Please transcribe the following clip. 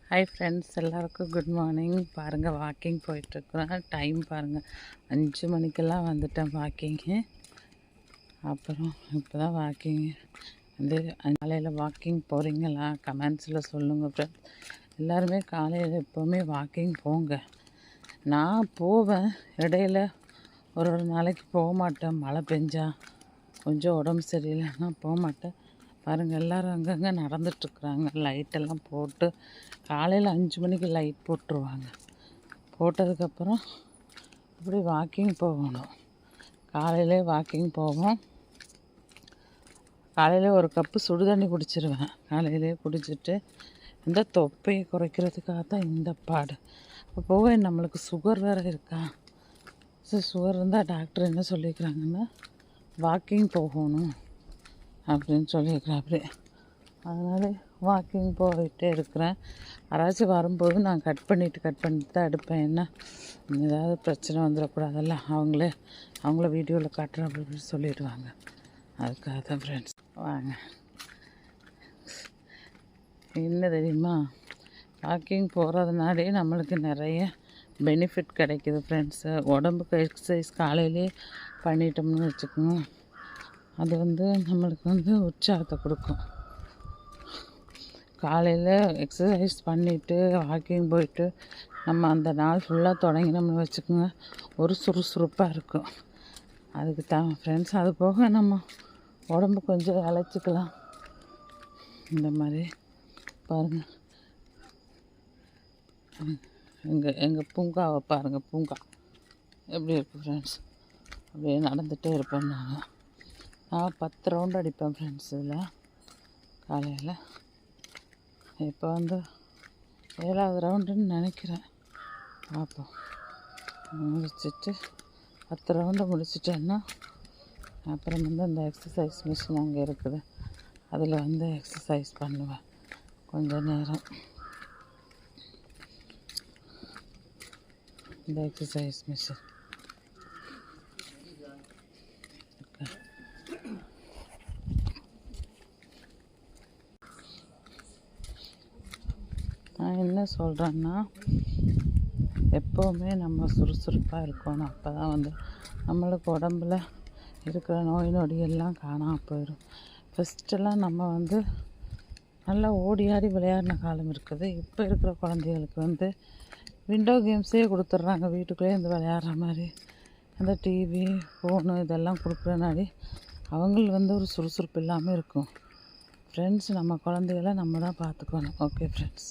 Hi friends, எல்லாருக்கும் good morning. பாருங்கள், walking போயிட்டுருக்குறேன். Time பாருங்கள், 5 மணிக்கெல்லாம் வந்துட்டேன் வாக்கிங்கு. அப்புறம் இப்போ தான் வாக்கிங்கு வந்து காலையில் வாக்கிங் போகிறீங்களா கமெண்ட்ஸில் சொல்லுங்கள் ஃப்ரெண்ட்ஸ். எல்லாருமே காலையில் எப்போவுமே வாக்கிங் போங்க. நான் போவேன், இடையில ஒரு நாளைக்கு போக மாட்டேன். மழை பெஞ்சா கொஞ்சம் உடம்பு சரியில்லைன்னா போக மாட்டேன். பாருங்கள், எல்லோரும் அங்கங்கே நடந்துட்டுருக்குறாங்க. லைட்டெல்லாம் போட்டு காலையில் 5 மணிக்கு லைட் போட்டுருவாங்க. போட்டதுக்கப்புறம் இப்படி வாக்கிங் போகணும். காலையிலே வாக்கிங் போவோம். காலையில் ஒரு கப்பு சுடு தண்ணி குடிச்சிருவேன். காலையிலே குடிச்சிட்டு இந்த தொப்பையை குறைக்கிறதுக்காக தான் இந்த பாடு. இப்போ போக நம்மளுக்கு சுகர் வேறு இருக்கா. சுகர் இருந்தால் டாக்டர் என்ன சொல்லியிருக்கிறாங்கன்னா வாக்கிங் போகணும் அப்படின்னு சொல்லியிருக்கிறாப்படி. அதனால் வாக்கிங் போயிட்டே இருக்கிறேன். யாராச்சும் வரும்போது நான் கட் பண்ணிவிட்டு தான் எடுப்பேன். என்ன ஏதாவது பிரச்சனை வந்துடக்கூடாதல்ல, அவங்கள வீடியோவில் காட்டுறேன் அப்படின்னு சொல்லிடுவாங்க. அதுக்காக தான் ஃப்ரெண்ட்ஸ். வாங்க, என்ன தெரியுமா, வாக்கிங் போகிறதுனாலே நம்மளுக்கு நிறைய பெனிஃபிட் கிடைக்கிது ஃப்ரெண்ட்ஸு. உடம்புக்கு எக்ஸசைஸ் காலையிலே பண்ணிட்டோம்னு வச்சுக்கோங்க, அது நம்மளுக்கு உற்சாகத்தை கொடுக்கும். காலையில் எக்ஸசைஸ் பண்ணிவிட்டு வாக்கிங் போயிட்டு நம்ம அந்த நாள் ஃபுல்லாக தொடங்கினோம்னு வச்சுக்கோங்க, ஒரு சுறுசுறுப்பாக இருக்கும். அதுக்கு தான் ஃப்ரெண்ட்ஸ். அது போக நம்ம உடம்பு கொஞ்சம் இளைச்சிக்கலாம். இந்த மாதிரி பாருங்கள், எங்கள் பூங்காவை பாருங்கள். பூங்கா எப்படி இருக்குது ஃப்ரெண்ட்ஸ். அப்படியே நடந்துகிட்டே இருப்பேன். நான் 10 ரவுண்டு அடிப்பேன் ஃப்ரெண்ட்ஸ் இதில் காலையில். இப்போ 7வது ரவுண்டுன்னு நினைக்கிறேன். பார்ப்போம். முடிச்சுட்டு 10 ரவுண்டு முடிச்சிட்டேன்னா அப்புறம் அந்த எக்ஸசைஸ் மிஷின் அங்கே இருக்குது, அதில் எக்ஸசைஸ் பண்ணுவேன் கொஞ்சம் நேரம். இந்த எக்ஸசைஸ் மிஷின் நான் என்ன சொல்கிறேன்னா, எப்போவுமே நம்ம சுறுசுறுப்பாக இருக்கணும். அப்போ தான் நம்மளுக்கு உடம்புல இருக்கிற நோய் நொடியெல்லாம் காணாமல் போயிடும். ஃபஸ்ட்டெல்லாம் நம்ம நல்லா ஓடி ஆடி விளையாடின காலம் இருக்குது. இப்போ இருக்கிற குழந்தைகளுக்கு விண்டோ கேம்ஸே கொடுத்துட்றாங்க. வீட்டுக்குள்ளேயே விளையாடுற மாதிரி அந்த டிவி ஃபோனு இதெல்லாம் கொடுக்குறனாடி அவங்களுக்கு ஒரு சுறுசுறுப்பு இல்லாமல் இருக்கும். ஃப்ரெண்ட்ஸ், நம்ம குழந்தைகளை நம்ம தான் பார்த்துக்கணும். Okay friends.